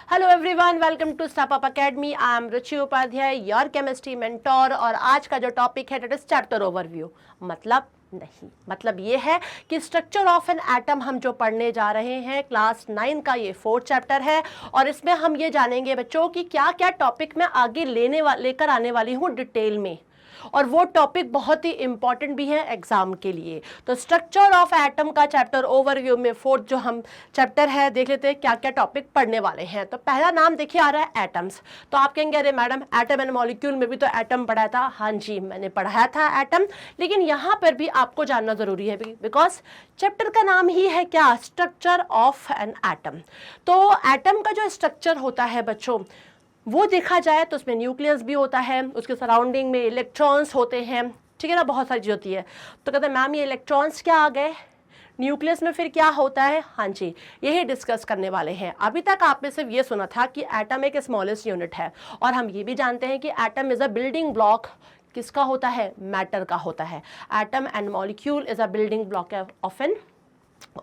Hello everyone, welcome to step up academy. I am Ruchi Upadhyay, your chemistry mentor. और आज का जो टॉपिक है दैट इज चैप्टर ओवरव्यू। मतलब ये है कि स्ट्रक्चर ऑफ एन एटम हम जो पढ़ने जा रहे हैं क्लास 9 का ये 4th चैप्टर है। और इसमें हम ये जानेंगे बच्चों कि क्या क्या टॉपिक मैं आगे लेकर आने वाली हूँ डिटेल में, और वो टॉपिक बहुत ही इंपॉर्टेंट भी है एग्जाम के लिए। तो स्ट्रक्चर ऑफ एटम का चैप्टर ओवरव्यू में 4th जो हम चैप्टर है देख लेते हैं क्या क्या टॉपिक पढ़ने वाले हैं। तो पहला नाम देखिए आ रहा है एटम्स। तो आप कहेंगे अरे मैडम एटम एंड मॉलिक्यूल में भी तो एटम पढ़ा था। हाँ जी, मैंने पढ़ाया था एटम, लेकिन यहाँ पर भी आपको जानना जरूरी है बिकॉज चैप्टर का नाम ही है क्या, स्ट्रक्चर ऑफ एन एटम। तो एटम का जो स्ट्रक्चर होता है बच्चों वो देखा जाए तो उसमें न्यूक्लियस भी होता है, उसके सराउंडिंग में इलेक्ट्रॉन्स होते हैं, ठीक है ना, बहुत सारी चीज़ होती है। तो कहते हैं मैम ये इलेक्ट्रॉन्स क्या आ गए, न्यूक्लियस में फिर क्या होता है। हाँ जी, यही डिस्कस करने वाले हैं। अभी तक आपने सिर्फ ये सुना था कि एटम एक स्मॉलेस्ट यूनिट है, और हम ये भी जानते हैं कि atom is a building block किसका होता है, मैटर का होता है। Atom and molecule is a building block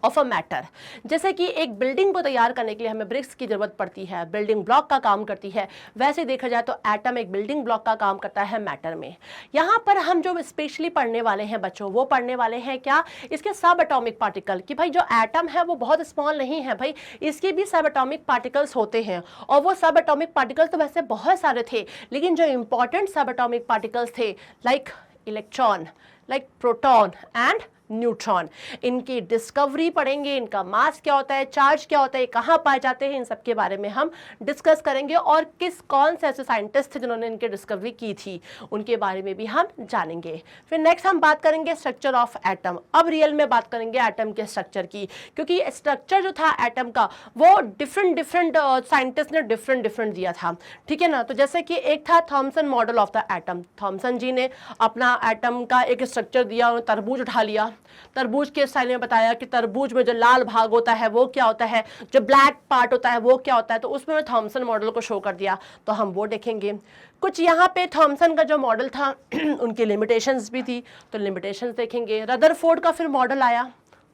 of a matter. जैसे कि एक बिल्डिंग को तैयार करने के लिए हमें ब्रिक्स की जरूरत पड़ती है, बिल्डिंग ब्लॉक का काम करती है, वैसे देखा जाए तो एटम एक बिल्डिंग ब्लॉक का काम करता है मैटर में। यहाँ पर हम जो स्पेशली पढ़ने वाले हैं बच्चों वो पढ़ने वाले हैं क्या, इसके सब एटॉमिक पार्टिकल। कि भाई जो एटम है वो बहुत स्मॉल नहीं है भाई, इसके भी सब एटॉमिक पार्टिकल्स होते हैं। और वो सब एटॉमिक पार्टिकल्स तो वैसे बहुत सारे थे, लेकिन जो इंपॉर्टेंट सब एटॉमिक पार्टिकल्स थे like electron, like proton and neutron, इनकी डिस्कवरी पढ़ेंगे, इनका मास क्या होता है, चार्ज क्या होता है, कहाँ पाए जाते हैं, इन सब के बारे में हम डिस्कस करेंगे। और कौन से ऐसे साइंटिस्ट थे जिन्होंने इनकी डिस्कवरी की थी उनके बारे में भी हम जानेंगे। फिर नेक्स्ट हम बात करेंगे स्ट्रक्चर ऑफ एटम। अब रियल में बात करेंगे एटम के स्ट्रक्चर की, क्योंकि स्ट्रक्चर जो था एटम का वो डिफरेंट साइंटिस्ट ने डिफरेंट दिया था, ठीक है ना। तो जैसे कि एक था Thomson model of the atom. Thomson ji ने अपना एटम का एक स्ट्रक्चर दिया, उन्होंने तरबूज उठा लिया, तरबूज के स्टाइल में बताया कि तरबूज में जो लाल भाग होता है वो क्या होता है, जो ब्लैक पार्ट होता है वो क्या होता है। तो उसमें थॉमसन मॉडल को शो कर दिया, तो हम वो देखेंगे। कुछ यहाँ पे थॉमसन का जो मॉडल था उनकी लिमिटेशंस भी थी, तो लिमिटेशंस देखेंगे। रदरफोर्ड का फिर मॉडल आया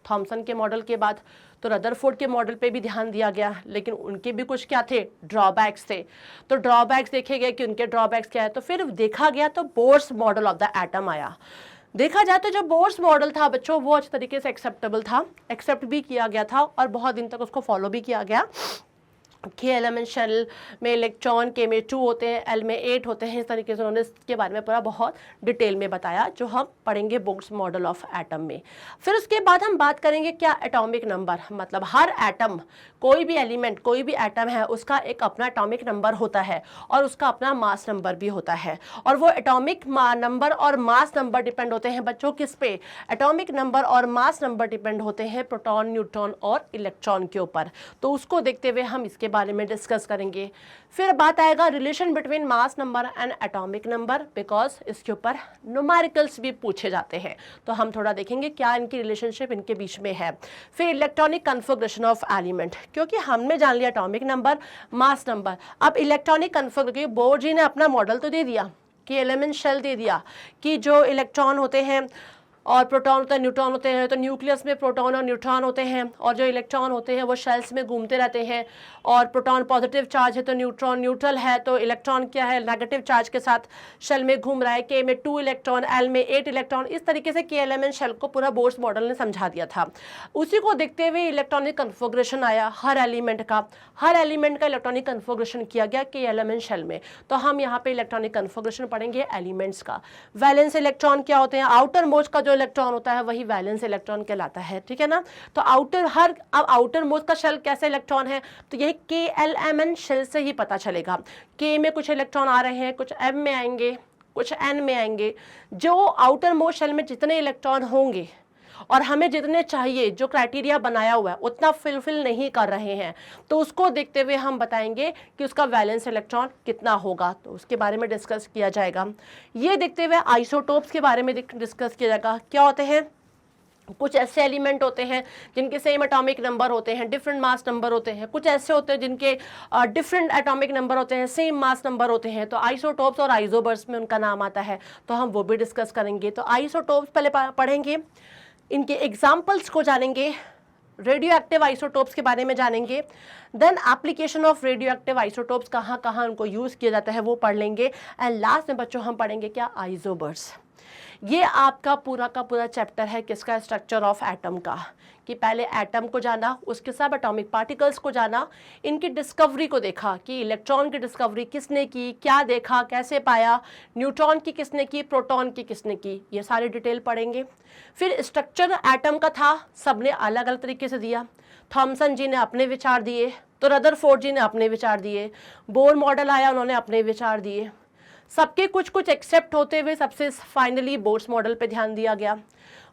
थॉमसन के मॉडल के बाद, तो रदरफोर्ड के मॉडल पे भी ध्यान दिया गया, लेकिन उनके भी कुछ क्या थे, ड्रॉबैक्स थे। तो ड्रॉबैक्स देखे गए कि उनके ड्रॉबैक्स क्या है। तो फिर देखा गया तो Bohr's model of the atom आया। देखा जाए तो जो बोर्स मॉडल था बच्चों वो अच्छे तरीके से एक्सेप्टेबल था, एक्सेप्ट भी किया गया था और बहुत दिन तक उसको फॉलो भी किया गया। के एलिमेंट शेल में इलेक्ट्रॉन, के में 2 होते हैं, एल में 8 होते हैं। इस तरीके से उन्होंने इसके बारे में पूरा बहुत डिटेल में बताया, जो हम पढ़ेंगे बोर्स मॉडल ऑफ एटम में। फिर उसके बाद हम बात करेंगे क्या, एटॉमिक नंबर। मतलब हर एटम, कोई भी एलिमेंट, कोई भी एटम है उसका एक अपना एटॉमिक नंबर होता है और उसका अपना मास नंबर भी होता है। और वो एटॉमिक नंबर और मास नंबर डिपेंड होते हैं बच्चों किस पे, एटॉमिक नंबर और मास नंबर डिपेंड होते हैं प्रोटॉन, न्यूट्रॉन और इलेक्ट्रॉन के ऊपर। तो उसको देखते हुए हम इसके बारे में डिस्कस करेंगे। फिर बात आएगा relation between mass number and atomic number, because इसके ऊपर न्यूमेरिकल्स भी पूछे जाते हैं, तो हम थोड़ा देखेंगे क्या इनकी रिलेशनशिप इनके बीच में है। फिर इलेक्ट्रॉनिक कन्फिगरेशन ऑफ एलिमेंट, क्योंकि हमने जान लिया एटॉमिक नंबर, मास नंबर। अब इलेक्ट्रॉनिक कन्फिगरेशन, बोर जी ने अपना मॉडल तो दे दिया कि एलिमेंट शेल दे दिया कि जो इलेक्ट्रॉन होते हैं और प्रोटॉन होता है, न्यूट्रॉन होते हैं, तो न्यूक्लियस में प्रोटॉन और न्यूट्रॉन होते हैं, और जो इलेक्ट्रॉन होते हैं वो शेल्स में घूमते रहते हैं। और प्रोटॉन पॉजिटिव चार्ज है तो न्यूट्रॉन न्यूट्रल है, तो इलेक्ट्रॉन क्या है, नेगेटिव चार्ज के साथ शेल में घूम रहा है। के में 2 इलेक्ट्रॉन, एल में 8 इलेक्ट्रॉन। इस तरीके से के एलिमेंट शेल को पूरा बोर्स मॉडल ने समझा दिया था। उसी को देखते हुए इलेक्ट्रॉनिक कन्फिगरेशन आया हर एलिमेंट का इलेक्ट्रॉनिक कन्फिगरेशन किया गया के एलिमेंट शेल में। तो हम यहाँ पे इलेक्ट्रॉनिक कन्फिगरेशन पढ़ेंगे एलिमेंट्स का। वैलेंस इलेक्ट्रॉन क्या होते हैं, आउटर मोस्ट का जो इलेक्ट्रॉन होता है वही वैलेंस इलेक्ट्रॉन कहलाता है, ठीक है ना। तो आउटर मोस्ट का शेल कैसे इलेक्ट्रॉन है, तो यही KLMN शेल से ही पता चलेगा। के में कुछ इलेक्ट्रॉन आ रहे हैं, कुछ M में आएंगे, कुछ N में आएंगे। जो आउटर मोस्ट शेल में जितने इलेक्ट्रॉन होंगे और हमें जितने चाहिए, जो क्राइटेरिया बनाया हुआ है उतना फिलफिल नहीं कर रहे हैं, तो उसको देखते हुए हम बताएंगे कि उसका वैलेंस इलेक्ट्रॉन कितना होगा, तो उसके बारे में डिस्कस किया जाएगा। ये देखते हुए आइसोटोप्स के बारे में डिस्कस किया जाएगा। क्या होते हैं, कुछ ऐसे एलिमेंट होते हैं जिनके सेम एटॉमिक नंबर होते हैं, डिफरेंट मास नंबर होते हैं। कुछ ऐसे होते हैं जिनके डिफरेंट एटॉमिक नंबर होते हैं, सेम मास नंबर होते हैं। तो आइसोटोप्स और आइसोबर्स में उनका नाम आता है, तो हम वो भी डिस्कस करेंगे। तो आइसोटोप्स पहले पढ़ेंगे, इनके एग्जाम्पल्स को जानेंगे, रेडियो एक्टिव आइसोटोप्स के बारे में जानेंगे। Then application of radioactive isotopes, कहाँ कहाँ उनको यूज़ किया जाता है वो पढ़ लेंगे। एंड लास्ट में बच्चों हम पढ़ेंगे क्या, आइसोबर्स। ये आपका पूरा का पूरा चैप्टर है किसका, स्ट्रक्चर ऑफ एटम का, कि पहले एटम को जाना, उसके सब एटॉमिक पार्टिकल्स को जाना, इनकी डिस्कवरी को देखा कि इलेक्ट्रॉन की डिस्कवरी किसने की, क्या देखा, कैसे पाया, न्यूट्रॉन की किसने की, प्रोटॉन की किसने की, ये सारी डिटेल पढ़ेंगे। फिर स्ट्रक्चर एटम का था, सबने अलग अलग तरीके से दिया। थॉमसन जी ने अपने विचार दिए, तो रदरफोर्ड जी ने अपने विचार दिए, बोर मॉडल आया, उन्होंने अपने विचार दिए। सबके कुछ कुछ एक्सेप्ट होते हुए सबसे फाइनली बोर्स मॉडल पे ध्यान दिया गया।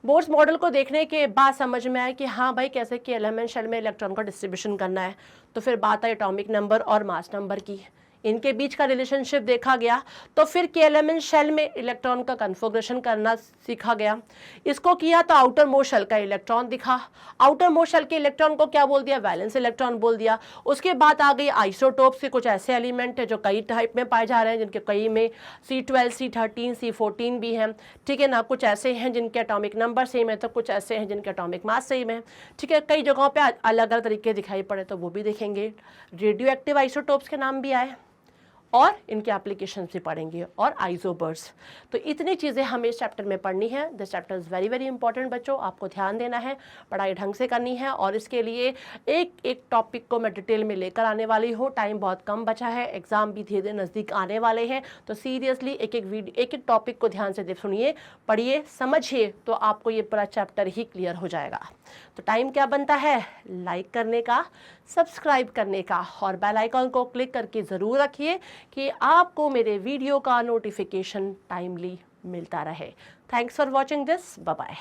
बोर्स मॉडल को देखने के बाद समझ में आया कि हाँ भाई, कैसे कि एलिमेंट शेल में इलेक्ट्रॉन का डिस्ट्रीब्यूशन करना है। तो फिर बात आई एटॉमिक नंबर और मास नंबर की, इनके बीच का रिलेशनशिप देखा गया। तो फिर के एलिमेंट शेल में इलेक्ट्रॉन का कन्फिगरेशन करना सीखा गया। इसको किया तो आउटर मोस्ट शेल का इलेक्ट्रॉन दिखा, आउटर मोस्ट शेल के इलेक्ट्रॉन को क्या बोल दिया, वैलेंस इलेक्ट्रॉन बोल दिया। उसके बाद आ गई आइसोटोप्स के कुछ ऐसे एलिमेंट है जो कई टाइप में पाए जा रहे हैं, जिनके कई में C12, C13, C14 भी हैं, ठीक है ना। कुछ ऐसे हैं जिनके एटॉमिक नंबर सेम है, तो कुछ ऐसे हैं जिनके एटॉमिक मास सेम है, ठीक है। कई जगहों पे अलग अलग तरीके दिखाई पड़े तो वो भी देखेंगे। रेडियो एक्टिव आइसोटोप्स के नाम भी आए और इनके एप्लीकेशन भी पढ़ेंगे, और आइसोबर्स। तो इतनी चीज़ें हमें इस चैप्टर में पढ़नी है। This chapter is very very important बच्चों, आपको ध्यान देना है, पढ़ाई ढंग से करनी है। और इसके लिए एक एक टॉपिक को मैं डिटेल में लेकर आने वाली हूँ। टाइम बहुत कम बचा है, एग्जाम भी धीरे धीरे नज़दीक आने वाले हैं, तो सीरियसली एक एक टॉपिक को ध्यान से सुनिए, पढ़िए, समझिए, तो आपको ये पूरा चैप्टर ही क्लियर हो जाएगा। तो टाइम क्या बनता है, लाइक करने का, सब्सक्राइब करने का, और बेल आइकॉन को क्लिक करके ज़रूर रखिए कि आपको मेरे वीडियो का नोटिफिकेशन टाइमली मिलता रहे। Thanks for watching this, bye bye.